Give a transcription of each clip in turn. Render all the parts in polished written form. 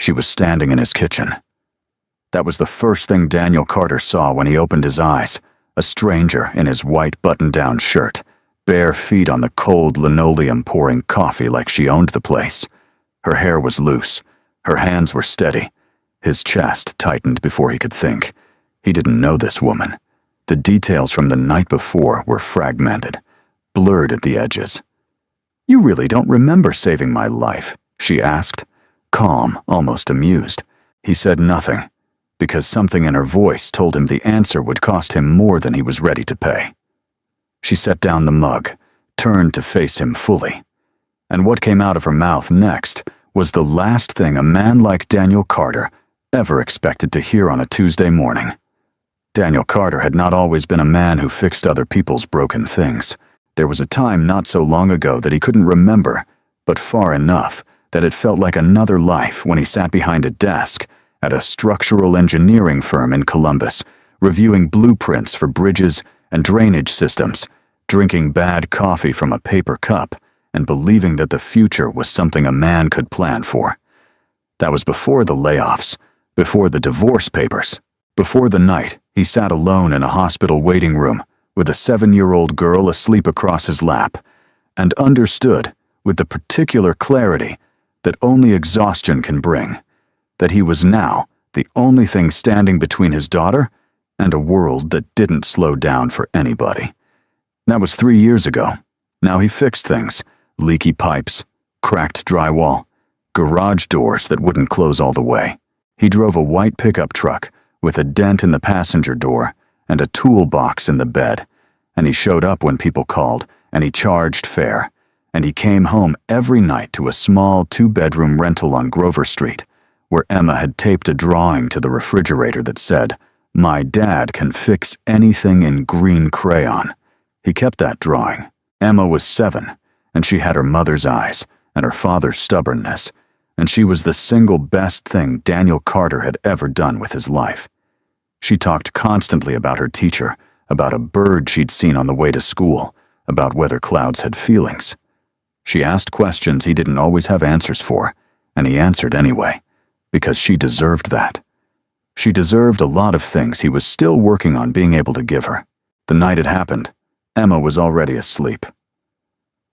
She was standing in his kitchen. That was the first thing Daniel Carter saw when he opened his eyes, a stranger in his white button-down shirt, bare feet on the cold linoleum pouring coffee like she owned the place. Her hair was loose. Her hands were steady. His chest tightened before he could think. He didn't know this woman. The details from the night before were fragmented, blurred at the edges. "You really don't remember saving my life?" she asked, calm, almost amused. He said nothing, because something in her voice told him the answer would cost him more than he was ready to pay. She set down the mug, turned to face him fully. And what came out of her mouth next was the last thing a man like Daniel Carter ever expected to hear on a Tuesday morning. Daniel Carter had not always been a man who fixed other people's broken things. There was a time not so long ago that he couldn't remember, but far enough that it felt like another life when he sat behind a desk at a structural engineering firm in Columbus, reviewing blueprints for bridges and drainage systems, drinking bad coffee from a paper cup, and believing that the future was something a man could plan for. That was before the layoffs, before the divorce papers, before the night he sat alone in a hospital waiting room with a 7-year-old girl asleep across his lap, and understood, with the particular clarity that only exhaustion can bring, that he was now the only thing standing between his daughter and a world that didn't slow down for anybody. That was 3 years ago. Now he fixed things: leaky pipes, cracked drywall, garage doors that wouldn't close all the way. He drove a white pickup truck with a dent in the passenger door and a toolbox in the bed, and he showed up when people called, and he charged fare, and he came home every night to a small 2-bedroom rental on Grover Street, where Emma had taped a drawing to the refrigerator that said, "My dad can fix anything in green crayon." He kept that drawing. Emma was 7, and she had her mother's eyes and her father's stubbornness, and she was the single best thing Daniel Carter had ever done with his life. She talked constantly about her teacher, about a bird she'd seen on the way to school, about whether clouds had feelings. She asked questions he didn't always have answers for, and he answered anyway, because she deserved that. She deserved a lot of things he was still working on being able to give her. The night it happened, Emma was already asleep.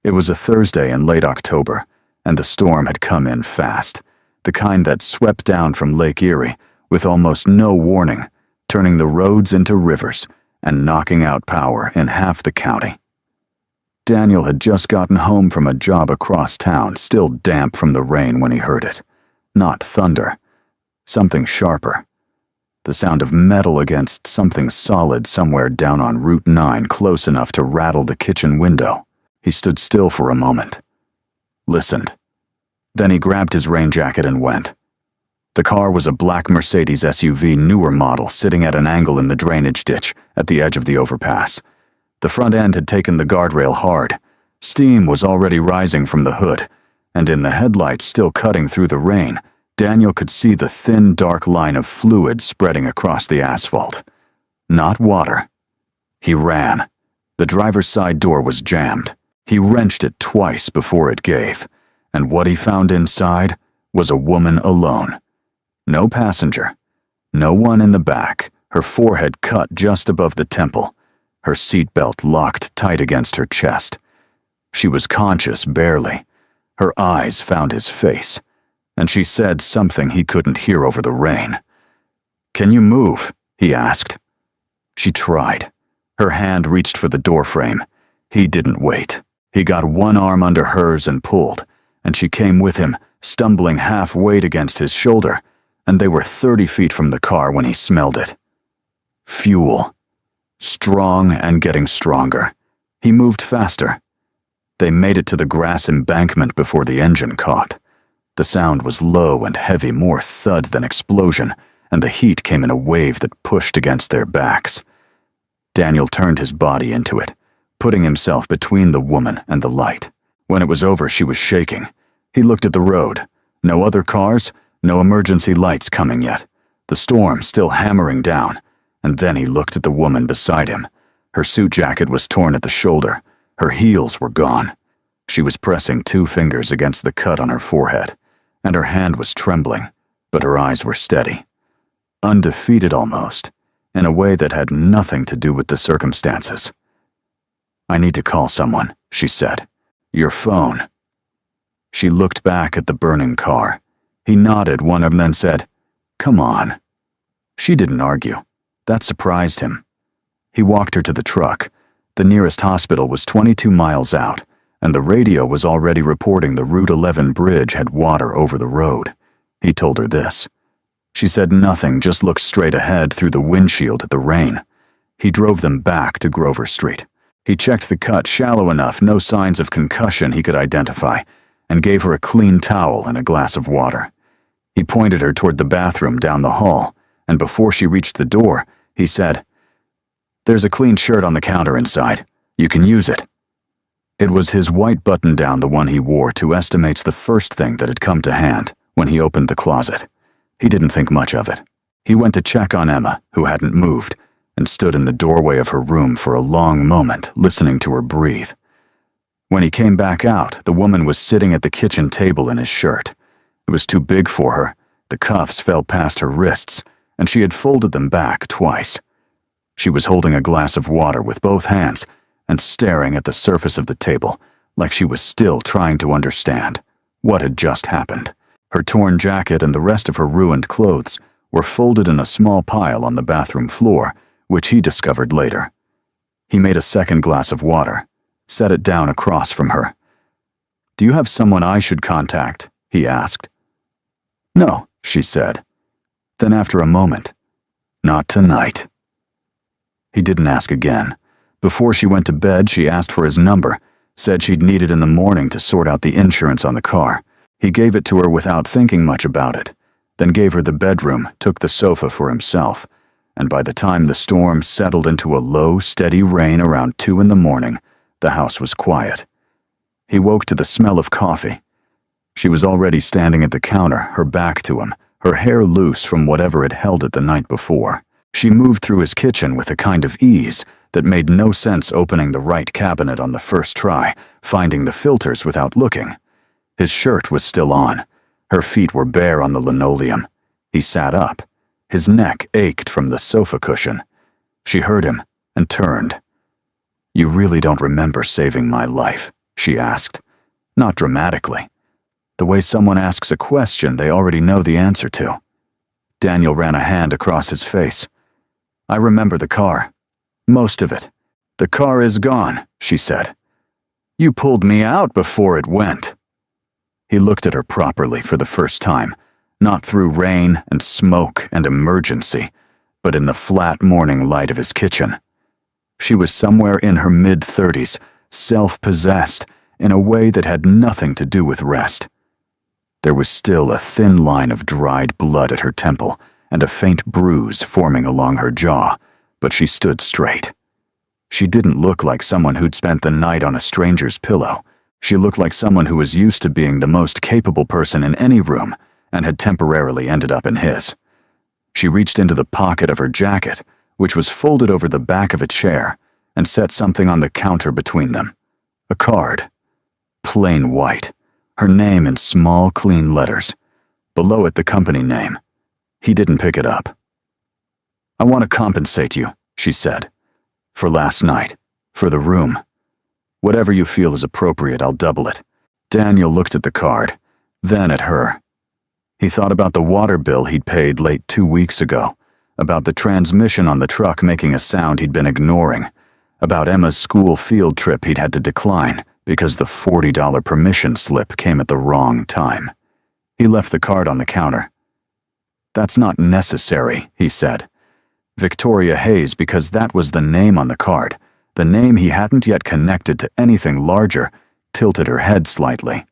It was a Thursday in late October, and the storm had come in fast, the kind that swept down from Lake Erie with almost no warning, turning the roads into rivers and knocking out power in half the county. Daniel had just gotten home from a job across town, still damp from the rain when he heard it. Not thunder, something sharper. The sound of metal against something solid somewhere down on Route 9, close enough to rattle the kitchen window. He stood still for a moment, listened. Then he grabbed his rain jacket and went. The car was a black Mercedes SUV, newer model, sitting at an angle in the drainage ditch at the edge of the overpass. The front end had taken the guardrail hard. Steam was already rising from the hood, and in the headlights still cutting through the rain, Daniel could see the thin, dark line of fluid spreading across the asphalt. Not water. He ran. The driver's side door was jammed. He wrenched it twice before it gave, and what he found inside was a woman alone. No passenger. No one in the back, her forehead cut just above the temple, her seatbelt locked tight against her chest. She was conscious barely. Her eyes found his face, and she said something he couldn't hear over the rain. "Can you move?" he asked. She tried. Her hand reached for the doorframe. He didn't wait. He got one arm under hers and pulled, and she came with him, stumbling half-weight against his shoulder, and they were 30 feet from the car when he smelled it. Fuel. Strong and getting stronger. He moved faster. They made it to the grass embankment before the engine caught. The sound was low and heavy, more thud than explosion, and the heat came in a wave that pushed against their backs. Daniel turned his body into it, putting himself between the woman and the light. When it was over, she was shaking. He looked at the road. No other cars, no emergency lights coming yet. The storm still hammering down, and then he looked at the woman beside him. Her suit jacket was torn at the shoulder. Her heels were gone. She was pressing 2 fingers against the cut on her forehead, and her hand was trembling, but her eyes were steady, undefeated almost, in a way that had nothing to do with the circumstances. "I need to call someone," she said. "Your phone." She looked back at the burning car. He nodded one and then said, "Come on." She didn't argue. That surprised him. He walked her to the truck. The nearest hospital was 22 miles out, and the radio was already reporting the Route 11 bridge had water over the road. He told her this. She said nothing, just looked straight ahead through the windshield at the rain. He drove them back to Grover Street. He checked the cut shallow enough, no signs of concussion he could identify, and gave her a clean towel and a glass of water. He pointed her toward the bathroom down the hall, and before she reached the door, he said, "There's a clean shirt on the counter inside. You can use it." It was his white button-down, the one he wore to estimates the first thing that had come to hand when he opened the closet. He didn't think much of it. He went to check on Emma, who hadn't moved, and stood in the doorway of her room for a long moment, listening to her breathe. When he came back out, the woman was sitting at the kitchen table in his shirt. It was too big for her. The cuffs fell past her wrists, and she had folded them back twice. She was holding a glass of water with both hands and staring at the surface of the table like she was still trying to understand what had just happened. Her torn jacket and the rest of her ruined clothes were folded in a small pile on the bathroom floor, which he discovered later. He made a second glass of water, set it down across from her. "Do you have someone I should contact?" he asked. "No," she said. Then after a moment, "Not tonight." He didn't ask again. Before she went to bed, she asked for his number, said she'd need it in the morning to sort out the insurance on the car. He gave it to her without thinking much about it, then gave her the bedroom, took the sofa for himself, and by the time the storm settled into a low, steady rain around 2 in the morning, the house was quiet. He woke to the smell of coffee. She was already standing at the counter, her back to him, her hair loose from whatever had held it the night before. She moved through his kitchen with a kind of ease that made no sense, opening the right cabinet on the first try, finding the filters without looking. His shirt was still on. Her feet were bare on the linoleum. He sat up. His neck ached from the sofa cushion. She heard him and turned. "You really don't remember saving my life?" she asked. Not dramatically. The way someone asks a question they already know the answer to. Daniel ran a hand across his face. "I remember the car. Most of it. The car is gone," she said. "You pulled me out before it went." He looked at her properly for the first time, not through rain and smoke and emergency, but in the flat morning light of his kitchen. She was somewhere in her mid-30s, self-possessed, in a way that had nothing to do with rest. There was still a thin line of dried blood at her temple and a faint bruise forming along her jaw, but she stood straight. She didn't look like someone who'd spent the night on a stranger's pillow. She looked like someone who was used to being the most capable person in any room and had temporarily ended up in his. She reached into the pocket of her jacket, which was folded over the back of a chair, and set something on the counter between them. A card. Plain white. Her name in small, clean letters. Below it, the company name. He didn't pick it up. "I want to compensate you," she said. "For last night. For the room. Whatever you feel is appropriate, I'll double it." Daniel looked at the card, then at her. He thought about the water bill he'd paid late 2 weeks ago, about the transmission on the truck making a sound he'd been ignoring, about Emma's school field trip he'd had to decline because the $40 permission slip came at the wrong time. He left the card on the counter. "That's not necessary," he said. Victoria Hayes, because that was the name on the card. The name he hadn't yet connected to anything larger, tilted her head slightly.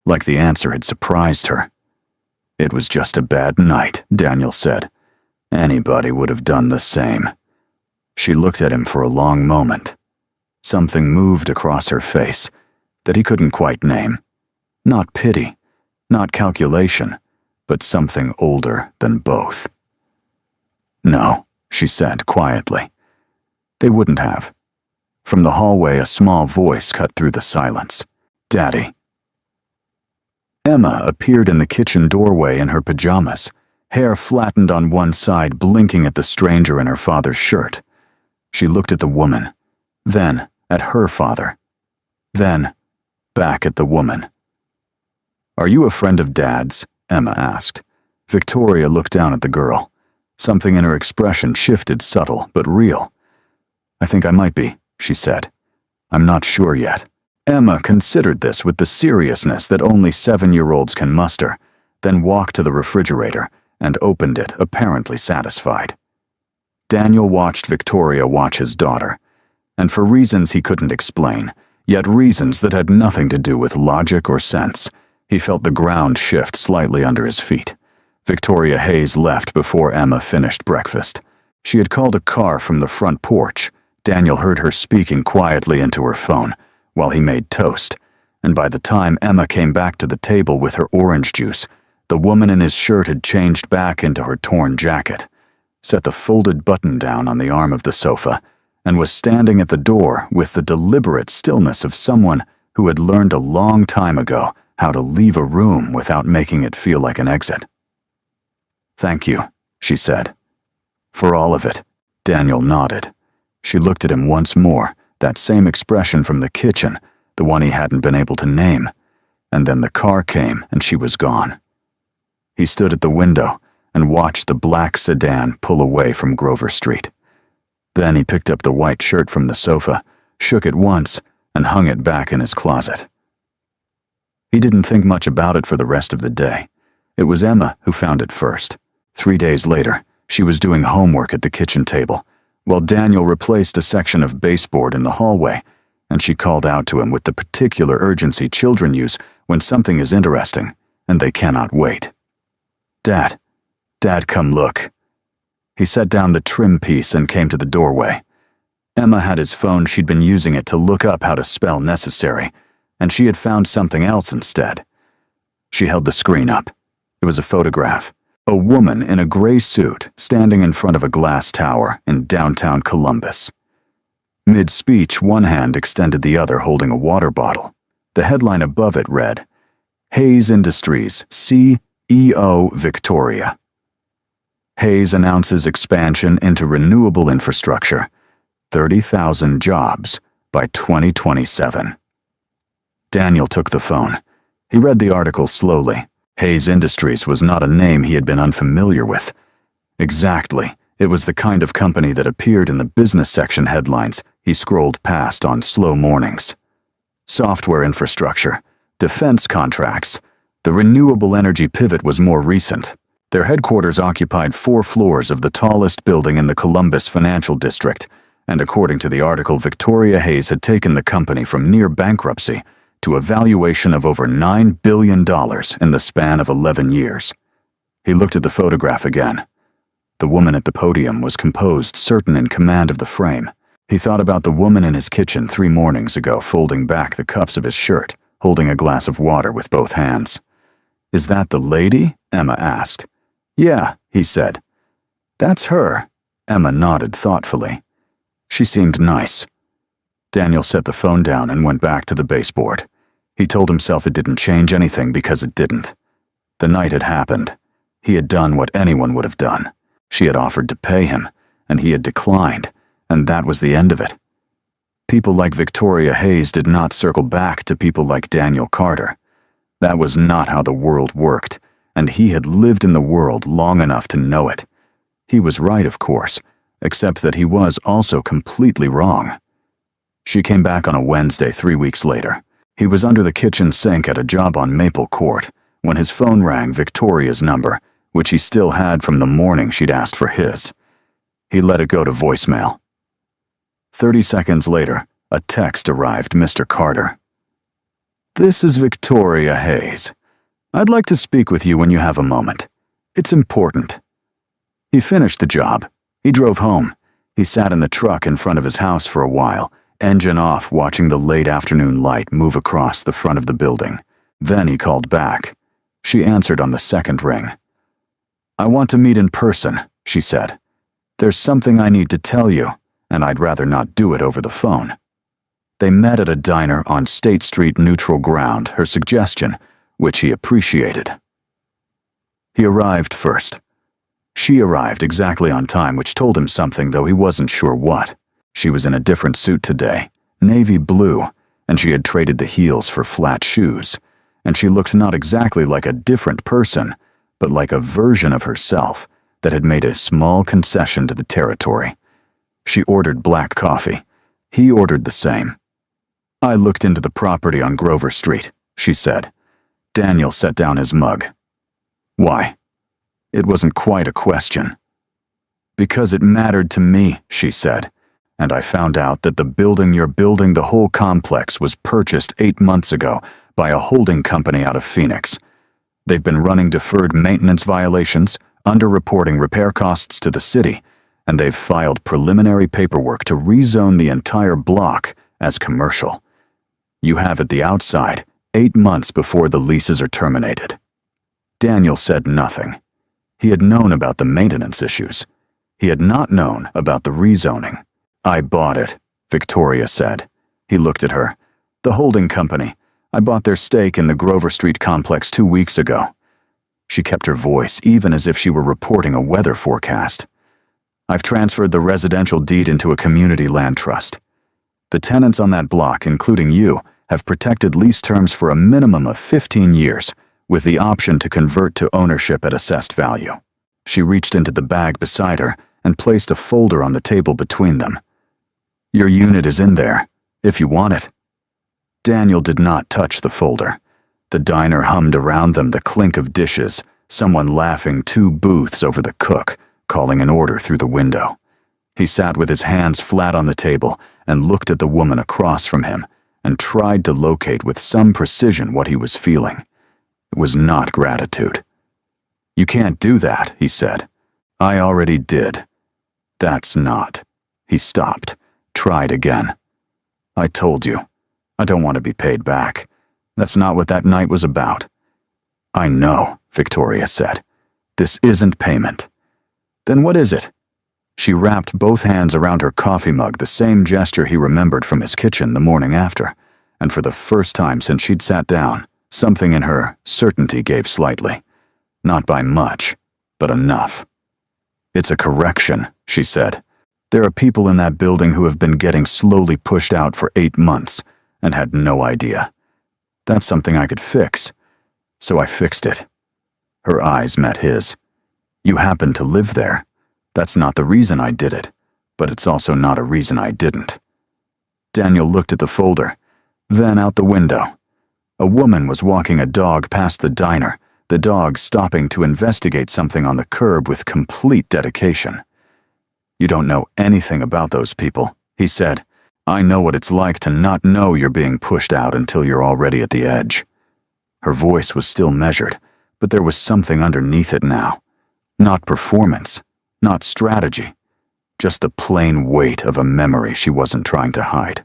Like the answer had surprised her. "It was just a bad night," Daniel said. "Anybody would have done the same." She looked at him for a long moment. Something moved across her face that he couldn't quite name. Not pity, not calculation, but something older than both. "No," she said quietly. They wouldn't have. From the hallway, a small voice cut through the silence. "Daddy." Emma appeared in the kitchen doorway in her pajamas, hair flattened on one side, blinking at the stranger in her father's shirt. She looked at the woman, then at her father, then back at the woman. "Are you a friend of Dad's?" Emma asked. Victoria looked down at the girl. Something in her expression shifted, subtle but real. "I think I might be," she said. "I'm not sure yet." Emma considered this with the seriousness that only 7-year-olds can muster, then walked to the refrigerator and opened it, apparently satisfied. Daniel watched Victoria watch his daughter, and for reasons he couldn't explain, yet reasons that had nothing to do with logic or sense, he felt the ground shift slightly under his feet. Victoria Hayes left before Emma finished breakfast. She had called a car from the front porch. Daniel heard her speaking quietly into her phone while he made toast, and by the time Emma came back to the table with her orange juice, the woman in his shirt had changed back into her torn jacket, set the folded button down on the arm of the sofa, and was standing at the door with the deliberate stillness of someone who had learned a long time ago how to leave a room without making it feel like an exit. "Thank you," she said. "For all of it." Daniel nodded. She looked at him once more, that same expression from the kitchen, the one he hadn't been able to name, and then the car came and she was gone. He stood at the window and watched the black sedan pull away from Grover Street. Then he picked up the white shirt from the sofa, shook it once, and hung it back in his closet. He didn't think much about it for the rest of the day. It was Emma who found it first. 3 days later, she was doing homework at the kitchen table, while Daniel replaced a section of baseboard in the hallway, and she called out to him with the particular urgency children use when something is interesting and they cannot wait. Dad, come look." He set down the trim piece and came to the doorway. Emma had his phone. She'd been using it to look up how to spell necessary, and she had found something else instead. She held the screen up. It was a photograph. A woman in a gray suit standing in front of a glass tower in downtown Columbus. Mid-speech, one hand extended, the other holding a water bottle. The headline above it read, "Hayes Industries, CEO Victoria. Hayes announces expansion into renewable infrastructure, 30,000 jobs by 2027. Daniel took the phone. He read the article slowly. Hayes Industries was not a name he had been unfamiliar with. Exactly, it was the kind of company that appeared in the business section headlines he scrolled past on slow mornings. Software infrastructure, defense contracts. The renewable energy pivot was more recent. Their headquarters occupied 4 floors of the tallest building in the Columbus financial district, and according to the article, Victoria Hayes had taken the company from near bankruptcy to a valuation of over $9 billion in the span of 11 years. He looked at the photograph again. The woman at the podium was composed, certain, in command of the frame. He thought about the woman in his kitchen 3 mornings ago, folding back the cuffs of his shirt, holding a glass of water with both hands. "Is that the lady?" Emma asked. "Yeah," he said. "That's her." Emma nodded thoughtfully. She seemed nice. Daniel set the phone down and went back to the baseboard. He told himself it didn't change anything because it didn't. The night had happened. He had done what anyone would have done. She had offered to pay him, and he had declined, and that was the end of it. People like Victoria Hayes did not circle back to people like Daniel Carter. That was not how the world worked, and he had lived in the world long enough to know it. He was right, of course, except that he was also completely wrong. She came back on a Wednesday 3 weeks later. He was under the kitchen sink at a job on Maple Court when his phone rang, Victoria's number, which he still had from the morning she'd asked for his. He let it go to voicemail. 30 seconds later, a text arrived, "Mr. Carter. This is Victoria Hayes. I'd like to speak with you when you have a moment. It's important." He finished the job. He drove home. He sat in the truck in front of his house for a while, engine off, watching the late afternoon light move across the front of the building. Then he called back. She answered on the second ring. "I want to meet in person," she said. "There's something I need to tell you, and I'd rather not do it over the phone." They met at a diner on State Street, neutral ground, her suggestion, which he appreciated. He arrived first. She arrived exactly on time, which told him something, though he wasn't sure what. She was in a different suit today, navy blue, and she had traded the heels for flat shoes, and she looked not exactly like a different person, but like a version of herself that had made a small concession to the territory. She ordered black coffee. He ordered the same. "I looked into the property on Grover Street," she said. Daniel set down his mug. "Why?" It wasn't quite a question. "Because it mattered to me," she said, "and I found out that the building you're building, the whole complex, was purchased 8 months ago by a holding company out of Phoenix. They've been running deferred maintenance violations, underreporting repair costs to the city, and they've filed preliminary paperwork to rezone the entire block as commercial. You have at the outside 8 months before the leases are terminated." Daniel said nothing. He had known about the maintenance issues. He had not known about the rezoning. "I bought it," Victoria said. He looked at her. "The holding company. I bought their stake in the Grover Street complex 2 weeks ago." She kept her voice even as if she were reporting a weather forecast. "I've transferred the residential deed into a community land trust. The tenants on that block, including you, have protected lease terms for a minimum of 15 years, with the option to convert to ownership at assessed value." She reached into the bag beside her and placed a folder on the table between them. "Your unit is in there, if you want it." Daniel did not touch the folder. The diner hummed around them, the clink of dishes, someone laughing 2 booths over the cook, calling an order through the window. He sat with his hands flat on the table and looked at the woman across from him and tried to locate with some precision what he was feeling. It was not gratitude. "You can't do that," he said. "I already did." "That's not." He stopped, tried again. "I told you. I don't want to be paid back. That's not what that night was about." "I know," Victoria said. "This isn't payment." "Then what is it?" She wrapped both hands around her coffee mug, the same gesture he remembered from his kitchen the morning after, and for the first time since she'd sat down, something in her certainty gave slightly. Not by much, but enough. "It's a correction," she said. "There are people in that building who have been getting slowly pushed out for 8 months and had no idea. That's something I could fix. So I fixed it." Her eyes met his. "You happen to live there. That's not the reason I did it, but it's also not a reason I didn't." Daniel looked at the folder, then out the window. A woman was walking a dog past the diner, the dog stopping to investigate something on the curb with complete dedication. "You don't know anything about those people," he said. "I know what it's like to not know you're being pushed out until you're already at the edge." Her voice was still measured, but there was something underneath it now. Not performance, not strategy, just the plain weight of a memory she wasn't trying to hide.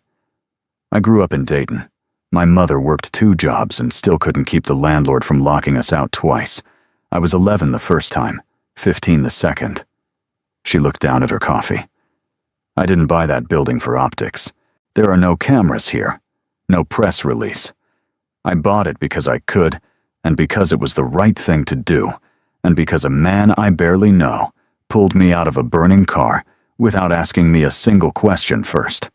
"I grew up in Dayton. My mother worked 2 jobs and still couldn't keep the landlord from locking us out twice. I was 11 the first time, 15 the second." She looked down at her coffee. "I didn't buy that building for optics. There are no cameras here, no press release. I bought it because I could, and because it was the right thing to do, and because a man I barely know pulled me out of a burning car without asking me a single question first."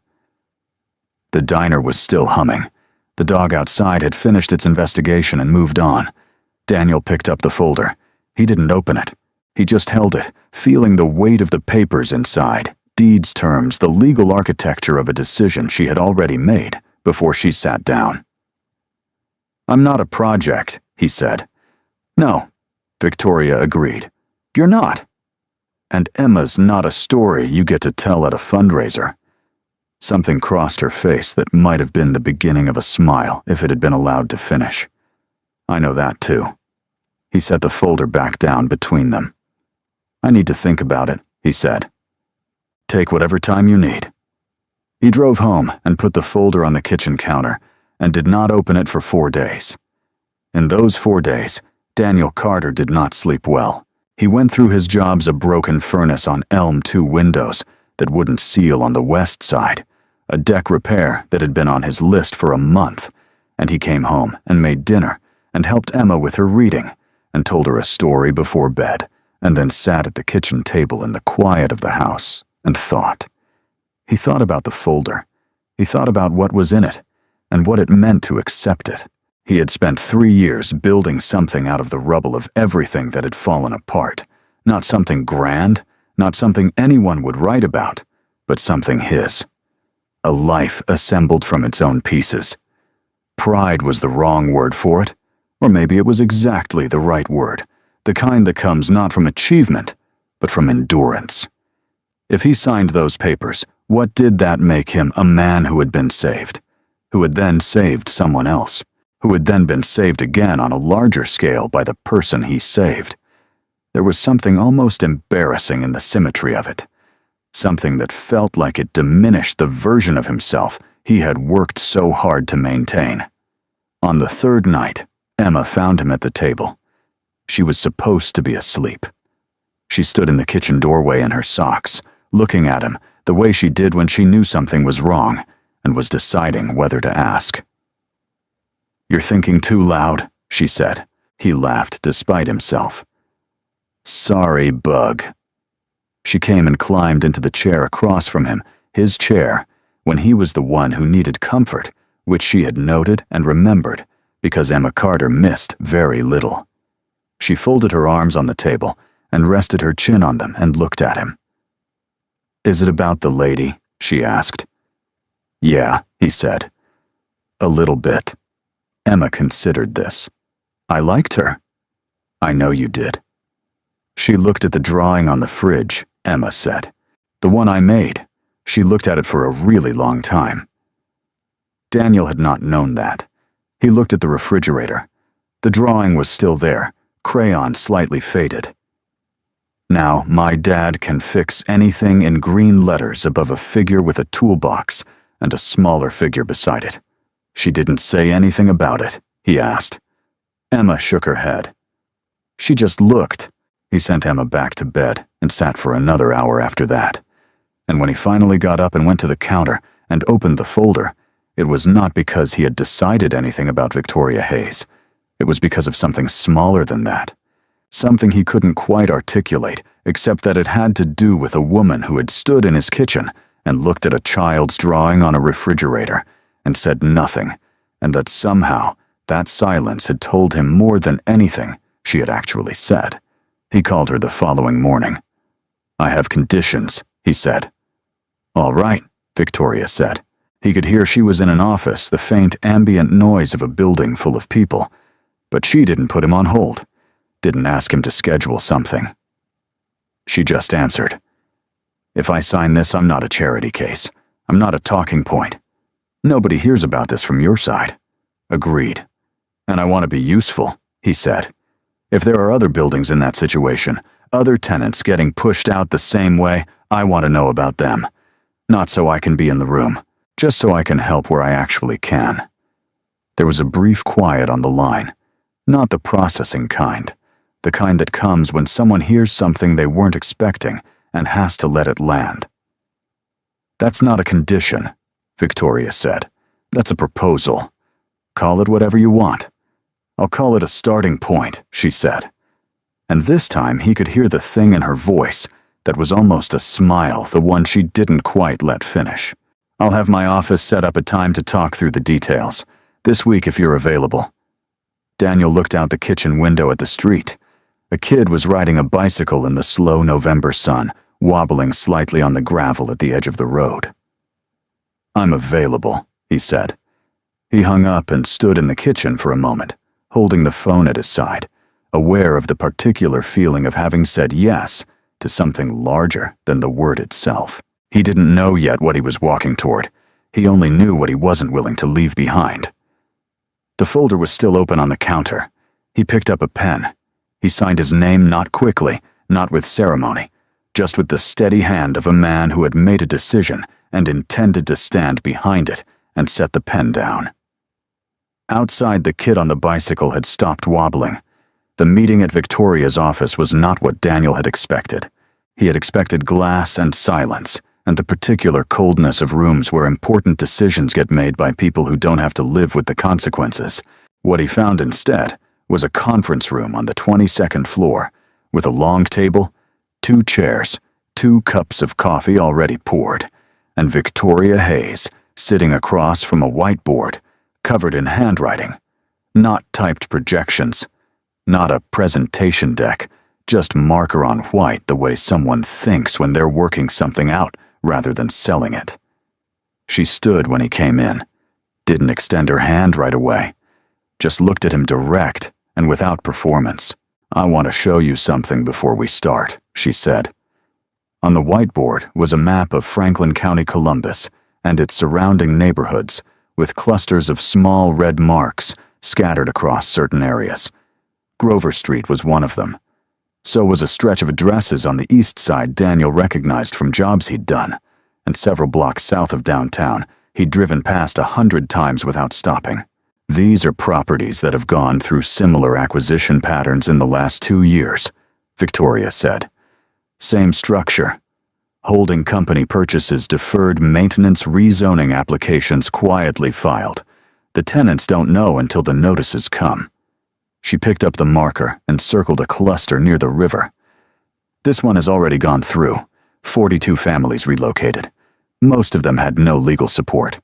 The diner was still humming. The dog outside had finished its investigation and moved on. Daniel picked up the folder. He didn't open it. He just held it, feeling the weight of the papers inside, deeds terms, the legal architecture of a decision she had already made before she sat down. "I'm not a project," he said. "No," Victoria agreed. "You're not. And Emma's not a story you get to tell at a fundraiser." Something crossed her face that might have been the beginning of a smile if it had been allowed to finish. "I know that too." He set the folder back down between them. "I need to think about it," he said. "Take whatever time you need." He drove home and put the folder on the kitchen counter and did not open it for 4 days. In those 4 days, Daniel Carter did not sleep well. He went through his jobs, a broken furnace on Elm 2 windows that wouldn't seal on the west side, a deck repair that had been on his list for a month, and he came home and made dinner and helped Emma with her reading, and told her a story before bed, and then sat at the kitchen table in the quiet of the house and thought. He thought about the folder. He thought about what was in it, and what it meant to accept it. He had spent 3 years building something out of the rubble of everything that had fallen apart. Not something grand, not something anyone would write about, but something his. A life assembled from its own pieces. Pride was the wrong word for it, or maybe it was exactly the right word, the kind that comes not from achievement, but from endurance. If he signed those papers, what did that make him? A man who had been saved, who had then saved someone else, who had then been saved again on a larger scale by the person he saved. There was something almost embarrassing in the symmetry of it, something that felt like it diminished the version of himself he had worked so hard to maintain. On the third night, Emma found him at the table. She was supposed to be asleep. She stood in the kitchen doorway in her socks, looking at him the way she did when she knew something was wrong and was deciding whether to ask. "You're thinking too loud," she said. He laughed despite himself. "Sorry, bug." She came and climbed into the chair across from him, his chair, when he was the one who needed comfort, which she had noted and remembered, because Emma Carter missed very little. She folded her arms on the table and rested her chin on them and looked at him. "Is it about the lady?" she asked. "Yeah," he said. "A little bit." Emma considered this. "I liked her." "I know you did." She looked at the drawing on the fridge, Emma said. "The one I made." She looked at it for a really long time. Daniel had not known that. He looked at the refrigerator. The drawing was still there, crayon slightly faded. "Now, my dad can fix anything in green letters above a figure with a toolbox and a smaller figure beside it." "She didn't say anything about it?" he asked. Emma shook her head. "She just looked." He sent Emma back to bed and sat for another hour after that. And when he finally got up and went to the counter and opened the folder, it was not because he had decided anything about Victoria Hayes. It was because of something smaller than that. Something he couldn't quite articulate, except that it had to do with a woman who had stood in his kitchen and looked at a child's drawing on a refrigerator and said nothing, and that somehow that silence had told him more than anything she had actually said. He called her the following morning. "I have conditions," he said. "All right," Victoria said. He could hear she was in an office, the faint ambient noise of a building full of people. But she didn't put him on hold, didn't ask him to schedule something. She just answered, "If I sign this, I'm not a charity case. I'm not a talking point. Nobody hears about this from your side." "Agreed. And I want to be useful," he said. "If there are other buildings in that situation, other tenants getting pushed out the same way, I want to know about them. Not so I can be in the room, just so I can help where I actually can." There was a brief quiet on the line, not the processing kind, the kind that comes when someone hears something they weren't expecting and has to let it land. "That's not a condition," Victoria said. "That's a proposal. Call it whatever you want." "I'll call it a starting point," she said. And this time he could hear the thing in her voice that was almost a smile, the one she didn't quite let finish. "I'll have my office set up a time to talk through the details. This week if you're available." Daniel looked out the kitchen window at the street. A kid was riding a bicycle in the slow November sun, wobbling slightly on the gravel at the edge of the road. "I'm available," he said. He hung up and stood in the kitchen for a moment, holding the phone at his side, aware of the particular feeling of having said yes to something larger than the word itself. He didn't know yet what he was walking toward. He only knew what he wasn't willing to leave behind. The folder was still open on the counter. He picked up a pen. He signed his name not quickly, not with ceremony, just with the steady hand of a man who had made a decision and intended to stand behind it and set the pen down. Outside, the kid on the bicycle had stopped wobbling. The meeting at Victoria's office was not what Daniel had expected. He had expected glass and silence, and the particular coldness of rooms where important decisions get made by people who don't have to live with the consequences. What he found instead was a conference room on the 22nd floor, with a long table, 2 chairs, 2 cups of coffee already poured, and Victoria Hayes sitting across from a whiteboard covered in handwriting, not typed projections, not a presentation deck, just marker on white the way someone thinks when they're working something out rather than selling it. She stood when he came in, didn't extend her hand right away, just looked at him direct and without performance. "I want to show you something before we start," she said. On the whiteboard was a map of Franklin County, Columbus, and its surrounding neighborhoods, with clusters of small red marks scattered across certain areas. Grover Street was one of them. So was a stretch of addresses on the east side Daniel recognized from jobs he'd done, and several blocks south of downtown he'd driven past 100 times without stopping. "These are properties that have gone through similar acquisition patterns in the last 2 years," Victoria said. "Same structure. Holding company purchases, deferred maintenance rezoning applications quietly filed. The tenants don't know until the notices come." She picked up the marker and circled a cluster near the river. "This one has already gone through. 42 families relocated. Most of them had no legal support.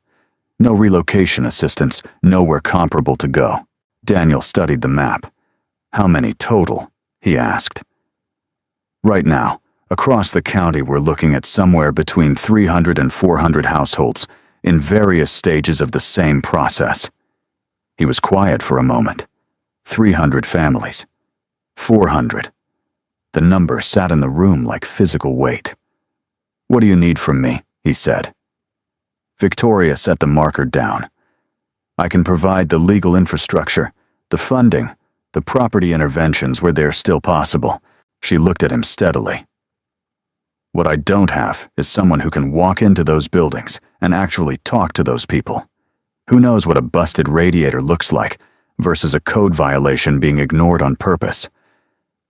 No relocation assistance, nowhere comparable to go." Daniel studied the map. "How many total?" he asked. "Right now, across the county we're looking at somewhere between 300 and 400 households in various stages of the same process." He was quiet for a moment. 300 families. 400. The number sat in the room like physical weight. "What do you need from me?" he said. Victoria set the marker down. "I can provide the legal infrastructure, the funding, the property interventions where they're still possible." She looked at him steadily. "What I don't have is someone who can walk into those buildings and actually talk to those people. Who knows what a busted radiator looks like versus a code violation being ignored on purpose?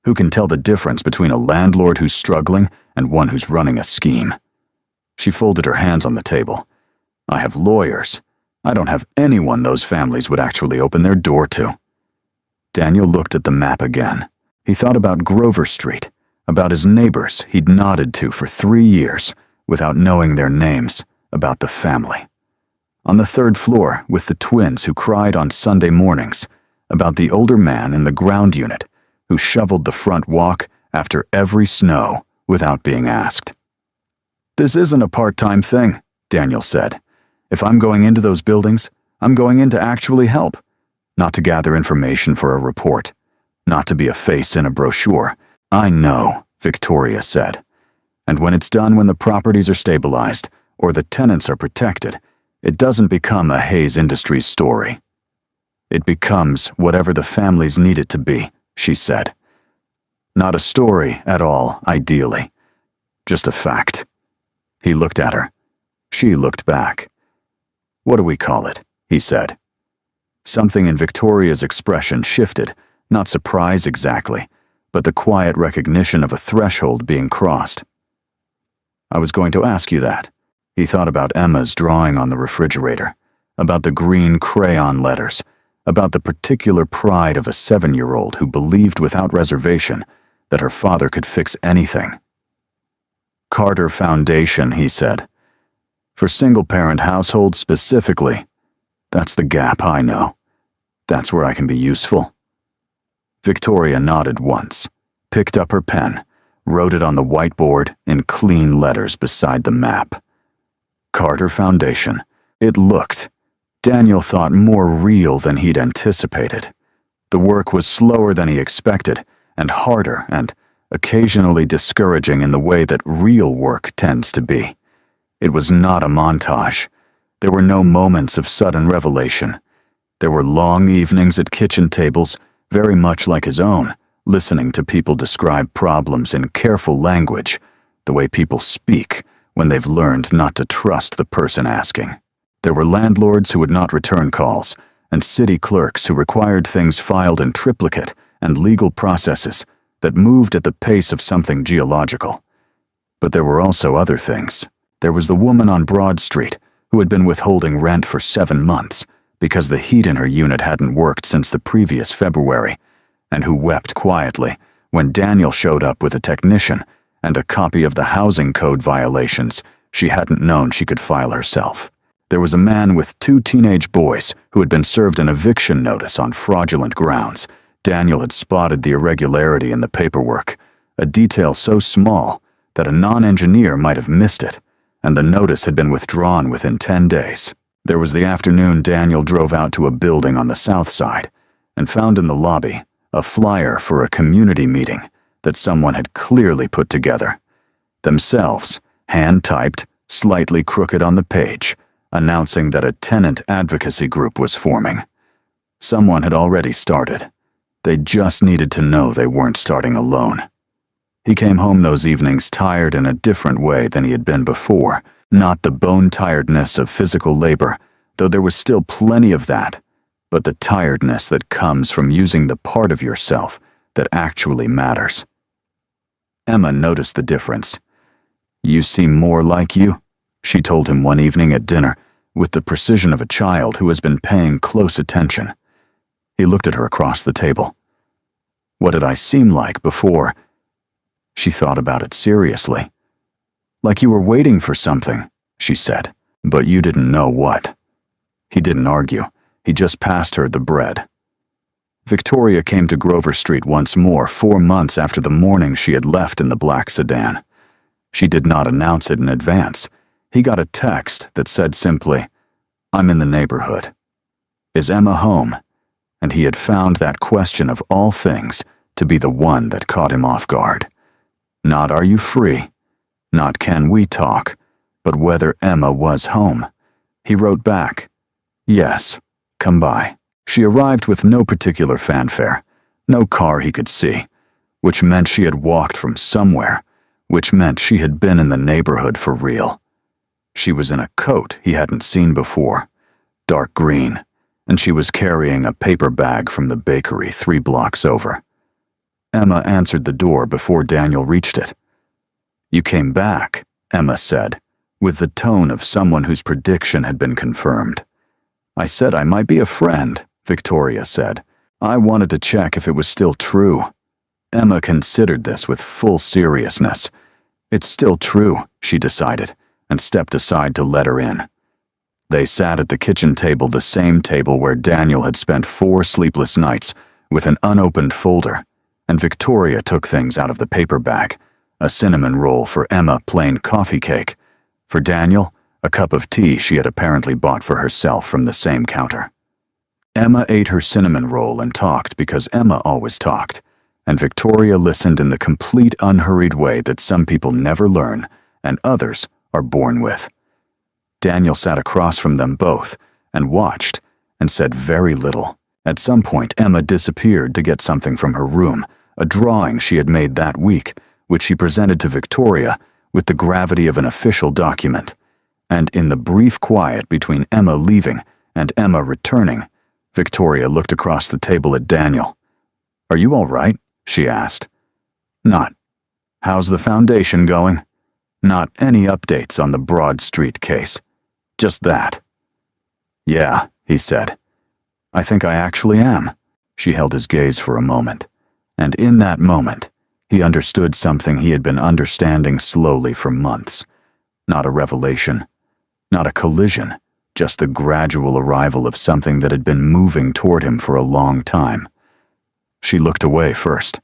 Who can tell the difference between a landlord who's struggling and one who's running a scheme?" She folded her hands on the table. "I have lawyers. I don't have anyone those families would actually open their door to." Daniel looked at the map again. He thought about Grover Street, about his neighbors he'd nodded to for 3 years without knowing their names, about the family. On the 3rd floor with the twins who cried on Sunday mornings, about the older man in the ground unit who shoveled the front walk after every snow without being asked. "This isn't a part-time thing," Daniel said. "If I'm going into those buildings, I'm going in to actually help, not to gather information for a report, not to be a face in a brochure." "I know," Victoria said. "And when it's done, when the properties are stabilized or the tenants are protected, it doesn't become a Hayes Industries story. It becomes whatever the families need it to be," she said. "Not a story at all, ideally. Just a fact." He looked at her. She looked back. "What do we call it?" he said. Something in Victoria's expression shifted, not surprise exactly, but the quiet recognition of a threshold being crossed. "I was going to ask you that." He thought about Emma's drawing on the refrigerator, about the green crayon letters, about the particular pride of a 7-year-old who believed without reservation that her father could fix anything. "Carter Foundation," he said. "For single-parent households specifically. That's the gap, I know. That's where I can be useful." Victoria nodded once, picked up her pen, wrote it on the whiteboard in clean letters beside the map. Carter Foundation. It looked, Daniel thought, more real than he'd anticipated. The work was slower than he expected, and harder and occasionally discouraging in the way that real work tends to be. It was not a montage. There were no moments of sudden revelation. There were long evenings at kitchen tables, very much like his own, listening to people describe problems in careful language, the way people speak when they've learned not to trust the person asking. There were landlords who would not return calls, and city clerks who required things filed in triplicate, and legal processes that moved at the pace of something geological. But there were also other things. There was the woman on Broad Street who had been withholding rent for 7 months, because the heat in her unit hadn't worked since the previous February, and who wept quietly when Daniel showed up with a technician and a copy of the housing code violations she hadn't known she could file herself. There was a man with 2 teenage boys who had been served an eviction notice on fraudulent grounds. Daniel had spotted the irregularity in the paperwork, a detail so small that a non-engineer might have missed it, and the notice had been withdrawn within 10 days. There was the afternoon Daniel drove out to a building on the south side and found in the lobby a flyer for a community meeting that someone had clearly put together. Themselves, hand-typed, slightly crooked on the page, announcing that a tenant advocacy group was forming. Someone had already started. They just needed to know they weren't starting alone. He came home those evenings tired in a different way than he had been before, not the bone-tiredness of physical labor, though there was still plenty of that, but the tiredness that comes from using the part of yourself that actually matters. Emma noticed the difference. "You seem more like you," she told him one evening at dinner, with the precision of a child who has been paying close attention. He looked at her across the table. "What did I seem like before?" She thought about it seriously. "Like you were waiting for something," she said, "but you didn't know what." He didn't argue. He just passed her the bread. Victoria came to Grover Street once more 4 months after the morning she had left in the black sedan. She did not announce it in advance. He got a text that said simply, "I'm in the neighborhood. Is Emma home?" And he had found that question of all things to be the one that caught him off guard. Not "Are you free?" Not "Can we talk?" But whether Emma was home. He wrote back, "Yes, come by." She arrived with no particular fanfare, no car he could see, which meant she had walked from somewhere, which meant she had been in the neighborhood for real. She was in a coat he hadn't seen before, dark green, and she was carrying a paper bag from the bakery 3 blocks over. Emma answered the door before Daniel reached it. "You came back," Emma said, with the tone of someone whose prediction had been confirmed. "I said I might be a friend," Victoria said. "I wanted to check if it was still true." Emma considered this with full seriousness. "It's still true," she decided, and stepped aside to let her in. They sat at the kitchen table, the same table where Daniel had spent 4 sleepless nights, with an unopened folder, and Victoria took things out of the paper bag, a cinnamon roll for Emma, plain coffee cake. For Daniel, a cup of tea she had apparently bought for herself from the same counter. Emma ate her cinnamon roll and talked because Emma always talked, and Victoria listened in the complete unhurried way that some people never learn and others are born with. Daniel sat across from them both and watched and said very little. At some point, Emma disappeared to get something from her room, a drawing she had made that week, which she presented to Victoria with the gravity of an official document. And in the brief quiet between Emma leaving and Emma returning, Victoria looked across the table at Daniel. "Are you all right?" she asked. "Not. How's the foundation going?" "Not any updates on the Broad Street case. Just that." "Yeah," he said. "I think I actually am." She held his gaze for a moment, and in that moment, he understood something he had been understanding slowly for months. Not a revelation, not a collision, just the gradual arrival of something that had been moving toward him for a long time. She looked away first.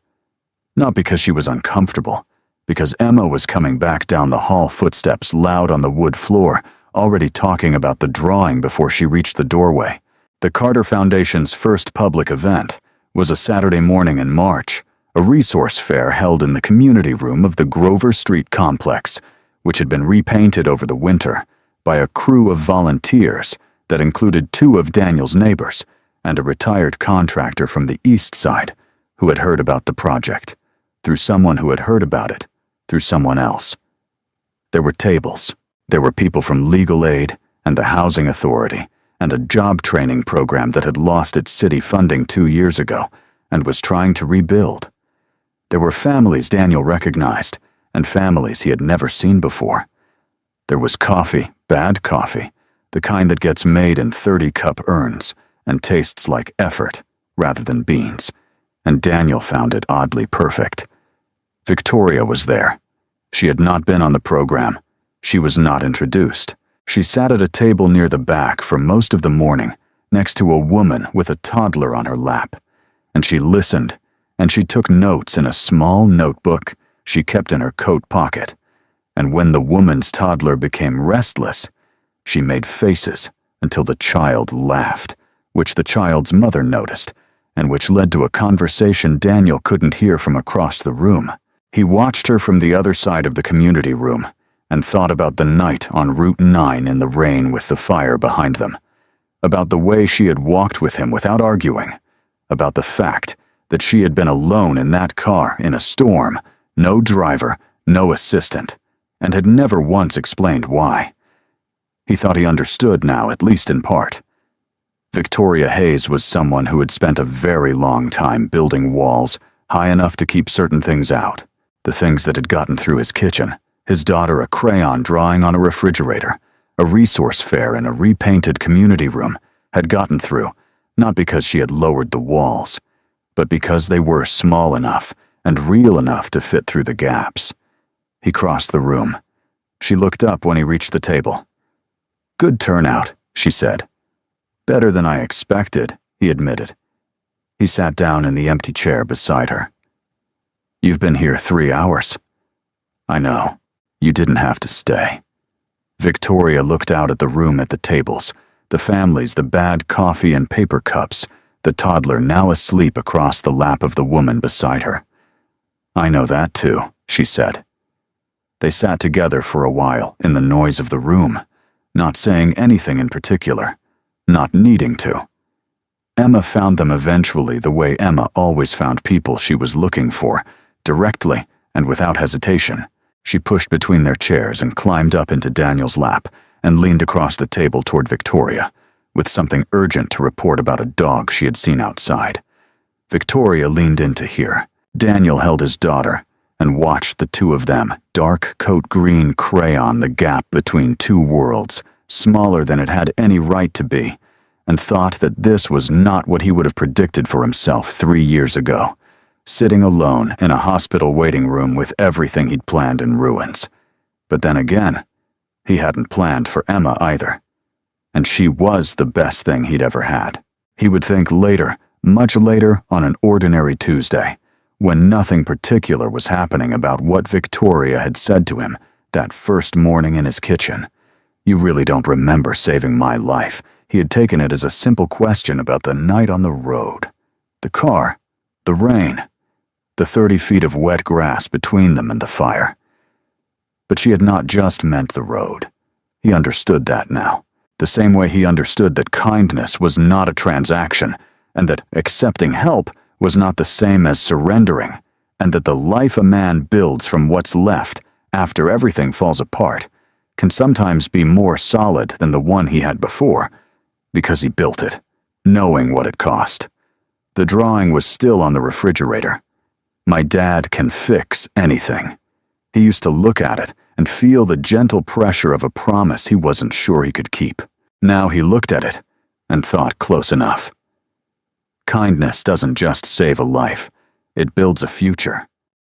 Not because she was uncomfortable, because Emma was coming back down the hall, footsteps loud on the wood floor, already talking about the drawing before she reached the doorway. The Carter Foundation's first public event was a Saturday morning in March, a resource fair held in the community room of the Grover Street complex, which had been repainted over the winter by a crew of volunteers that included 2 of Daniel's neighbors and a retired contractor from the east side who had heard about the project, through someone who had heard about it, through someone else. There were tables. There were people from legal aid and the housing authority and a job training program that had lost its city funding 2 years ago and was trying to rebuild. There were families Daniel recognized and families he had never seen before. There was coffee, bad coffee, the kind that gets made in 30-cup urns and tastes like effort rather than beans, and Daniel found it oddly perfect. Victoria was there. She had not been on the program. She was not introduced. She sat at a table near the back for most of the morning, next to a woman with a toddler on her lap, and she listened, and she took notes in a small notebook she kept in her coat pocket, and when the woman's toddler became restless, she made faces until the child laughed, which the child's mother noticed, and which led to a conversation Daniel couldn't hear from across the room. He watched her from the other side of the community room and thought about the night on Route 9 in the rain with the fire behind them, about the way she had walked with him without arguing, about the fact that she had been alone in that car in a storm, no driver, no assistant, and had never once explained why. He thought he understood now, at least in part. Victoria Hayes was someone who had spent a very long time building walls high enough to keep certain things out, the things that had gotten through his kitchen, his daughter a crayon drawing on a refrigerator, a resource fair in a repainted community room, had gotten through, not because she had lowered the walls, but because they were small enough and real enough to fit through the gaps. He crossed the room. She looked up when he reached the table. "Good turnout," she said. "Better than I expected," he admitted. He sat down in the empty chair beside her. "You've been here 3 hours." "I know. You didn't have to stay." Victoria looked out at the room at the tables, the families, the bad coffee and paper cups, the toddler now asleep across the lap of the woman beside her. "I know that too," she said. They sat together for a while in the noise of the room, not saying anything in particular, not needing to. Emma found them eventually the way Emma always found people she was looking for, directly and without hesitation. She pushed between their chairs and climbed up into Daniel's lap and leaned across the table toward Victoria, with something urgent to report about a dog she had seen outside. Victoria leaned in to hear. Daniel held his daughter and watched the two of them, dark coat green crayon the gap between two worlds, smaller than it had any right to be, and thought that this was not what he would have predicted for himself 3 years ago, sitting alone in a hospital waiting room with everything he'd planned in ruins. But then again, he hadn't planned for Emma either, and she was the best thing he'd ever had. He would think later, much later on an ordinary Tuesday, when nothing particular was happening about what Victoria had said to him that first morning in his kitchen. "You really don't remember saving my life." He had taken it as a simple question about the night on the road. The car, the rain, the 30 feet of wet grass between them and the fire. But she had not just meant the road. He understood that now, the same way he understood that kindness was not a transaction, and that accepting help was not the same as surrendering, and that the life a man builds from what's left after everything falls apart can sometimes be more solid than the one he had before, because he built it, knowing what it cost. The drawing was still on the refrigerator. "My dad can fix anything." He used to look at it and feel the gentle pressure of a promise he wasn't sure he could keep. Now he looked at it and thought close enough. Kindness doesn't just save a life, it builds a future.